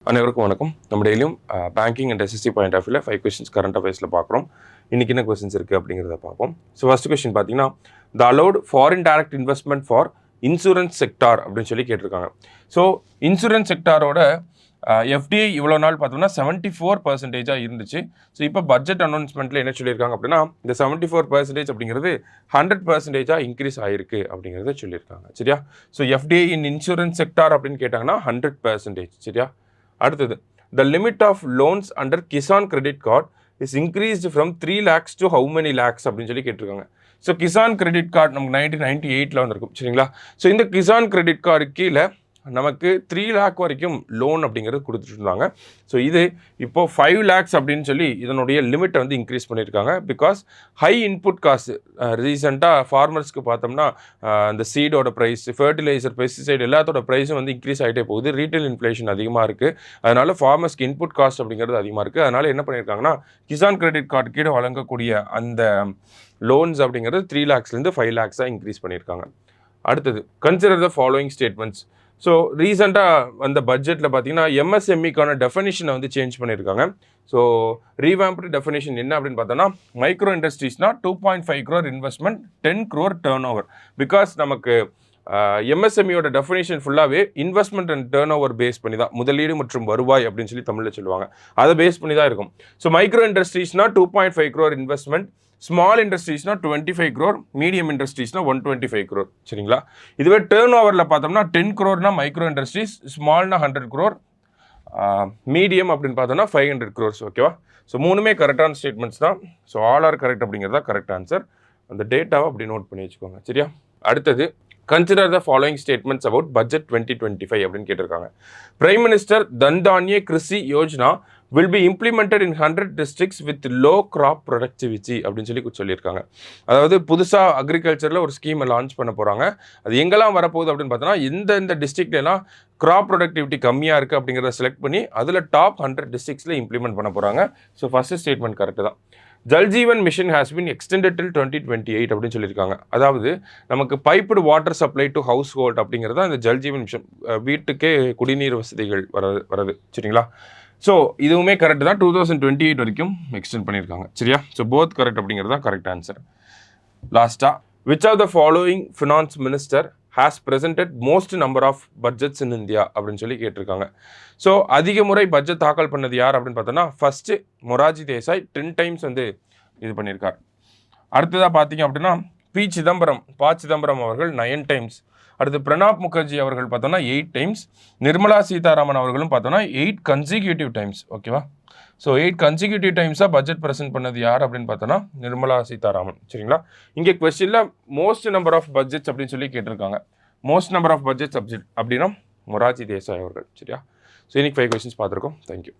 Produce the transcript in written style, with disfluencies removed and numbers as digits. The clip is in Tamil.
அனைவருக்கும் வணக்கம். நம்ம டெய்லியும் banking and SSC point of வியூவில் 5 கொஸ்டின்ஸ் கரண்ட் அஃபேர்ஸில் பார்க்குறோம். இன்றைக்கி என்ன கொஸ்டின்ஸ் இருக்குது அப்படிங்கிறத பார்ப்போம். ஸோ ஃபர்ஸ்ட் கொஸ்டின் பார்த்தீங்கன்னா, the allowed foreign direct investment for insurance sector அப்படின்னு சொல்லி கேட்டிருக்காங்க. ஸோ இன்சூரன்ஸ் செக்டாரோட எஃப்டிஐ இவ்வளோ நாள் பார்த்தோம்னா 74% இருந்துச்சு. ஸோ இப்போ பட்ஜெட் அனௌன்ஸ்மெண்ட்டில் என்ன சொல்லியிருக்காங்க அப்படின்னா, இந்த 74% அப்படிங்கிறது 100% இன்க்ரீஸ் ஆகிருக்கு அப்படிங்கிறத சொல்லியிருக்காங்க. சரியா? ஸோ எஃப்டிஐ இன் இன்சூரன்ஸ் செக்டார் அப்படின்னு கேட்டாங்கன்னா 100%. சரியா? அடுத்தது, the limit of loans under Kisan credit card is increased from 3 lakhs to how many lakhs அப்படின்னு சொல்லி கேட்டிருக்காங்க. ஸோ கிசான் கிரெடிட் கார்டு நமக்கு 1998 வந்திருக்கும். சரிங்களா? ஸோ இந்த கிசான் கிரெடிட் கார்டு கீழே நமக்கு 3 lakh வரைக்கும் லோன் அப்படிங்கிறது கொடுத்துட்டு இருந்தாங்க. ஸோ இது இப்போ 5 lakhs அப்படின்னு சொல்லி இதனுடைய லிமிட்டை வந்து இன்க்ரீஸ் பண்ணியிருக்காங்க. பிகாஸ் ஹை இன்புட் காசு ரீசெண்டாக ஃபார்மர்ஸ்க்கு பார்த்தோம்னா இந்த சீடோட ப்ரைஸ், ஃபர்டிலைசர், பெஸ்டிசைடு எல்லாத்தோட ப்ரைஸும் வந்து இன்க்ரீஸ் ஆகிட்டே போகுது. ரீட்டைல் இன்ஃப்ளேஷன் அதிகமாக இருக்குது. அதனால் ஃபார்மர்ஸ்க்கு இன்புட் காஸ்ட் அப்படிங்கிறது அதிகமாக இருக்குது. அதனால் என்ன பண்ணியிருக்காங்கன்னா, கிசான் கிரெடிட் கார்டு கீழே வழங்கக்கூடிய அந்த லோன்ஸ் அப்படிங்கிறது 3 lakhsலேருந்து 5 lakhs இன்க்ரீஸ் பண்ணியிருக்காங்க. அடுத்தது, consider the following statements. So ரீசெண்டாக அந்த பட்ஜெட்டில் பார்த்தீங்கன்னா எம்எஸ்எம்இக்கான டெஃபினிஷனை வந்து சேஞ்ச் பண்ணியிருக்காங்க. ஸோ ரீவேம்ப்டு டெஃபினிஷன் என்ன அப்படின்னு பார்த்தோன்னா, மைக்ரோ இண்டஸ்ட்ரீஸ்னால் 2.5 crore investment, 10 crore turnover. Because நமக்கு எம்எஸ்எம்இயோட டெஃபினேஷன் ஃபுல்லாகவே investment and turnover base பண்ணி தான், முதலீடு மற்றும் வருவாய் அப்படின்னு சொல்லி தமிழில் சொல்லுவாங்க. அதை பேஸ் பண்ணி தான் இருக்கும். ஸோ மைக்ரோ இண்டஸ்ட்ரீஸ்னால் 2.5 crore இன்வெஸ்ட்மெண்ட், ஸ்மால் இண்டஸ்ட்ரீஸ்னா 25 crore, மீடியம் இண்டஸ்ட்ரீஸ்னா 125 crore. சரிங்களா? இதுவே டேர்ன் ஓவரில் பார்த்தோம்னா 10 crore மைக்ரோ இண்டஸ்ட்ரீஸ், ஸ்மால்னா 100 crore, மீடியம் அப்படின்னு பார்த்தோம்னா 500 crores. ஓகேவா? ஸோ மூணுமே கரெக்டான ஸ்டேட்மெண்ட்ஸ் தான். ஸோ ஆல் ஆர் கரெக்ட் அப்படிங்கிறதா கரெக்ட் ஆன்சர். அந்த டேட்டாவை அப்படி நோட் பண்ணி வச்சுக்கோங்க. சரியா? அடுத்தது, consider the following statements about budget 2025 அப்படின்னு கேட்டிருக்காங்க. Prime minister Dhandhaanya Krishi Yojana will be implemented in 100 districts with low crop productivity அப்படின்னு சொல்லியிருக்காங்க. அதாவது புதுசாக அக்ரிகல்ச்சரில் ஒரு ஸ்கீமை லான்ச் பண்ண போகிறாங்க. அது எங்கெல்லாம் வரப்போகுது அப்படின்னு பார்த்தோன்னா, இந்த டிஸ்ட்ரிக்ட்லாம் கிராப் ப்ரொடக்டிவிட்டி கம்மியாக இருக்குது அப்படிங்கிறத செலக்ட் பண்ணி அதில் டாப் 100 டிஸ்ட்ரிக்ஸில் இம்ப்ளிமெண்ட் பண்ண போகிறாங்க. ஸோ ஃபஸ்ட்டு ஸ்டேட்மெண்ட் கரெக்டு தான். Jal Jeevan mission has been extended till 2028 அப்படின்னு சொல்லியிருக்காங்க. அதாவது நமக்கு piped water supply to household அப்படிங்கிறத இந்த ஜல்ஜீவன் மிஷன், வீட்டுக்கே குடிநீர் வசதிகள் வரது. சரிங்களா? ஸோ இதுவுமே கரெக்ட் தான். 2028 வரைக்கும் எக்ஸ்டெண்ட் பண்ணியிருக்காங்க. சரியா? ஸோ போத் கரெக்ட் அப்படிங்கிறது தான் கரெக்ட் ஆன்சர். லாஸ்ட்டாக, which of the following finance minister has presented most number of budgets in India அப்படின்னு சொல்லி கேட்டிருக்காங்க. ஸோ அதிக முறை பட்ஜெட் தாக்கல் பண்ணது யார் அப்படின்னு பார்த்தோன்னா, ஃபஸ்ட்டு மொரார்ஜி தேசாய் 10 times வந்து இது பண்ணியிருக்கார். அடுத்ததாக பார்த்தீங்க அப்படின்னா ப. சிதம்பரம் அவர்கள் 9 times. அடுத்து பிரணாப் முகர்ஜி அவர்கள் பார்த்தோன்னா 8 times. நிர்மலா சீதாராமன் அவர்களும் பார்த்தோன்னா 8 consecutive times. ஓகேவா? So 8 consecutive times budget present பண்ணது யார் அப்படின்னு பார்த்தோன்னா நிர்மலா சீதாராமன். சரிங்களா? இங்கே கொஸ்டினில் மோஸ்ட் நம்பர் ஆஃப் பட்ஜெட்ஸ் அப்படின்னு சொல்லி கேட்டிருக்காங்க. Most number of budget subject அப்படின்னா மொரார்ஜி தேசாய் அவர்கள். சரியா? ஸோ இன்னைக்கு 5 questions பார்த்துருக்கோம். தேங்க்யூ.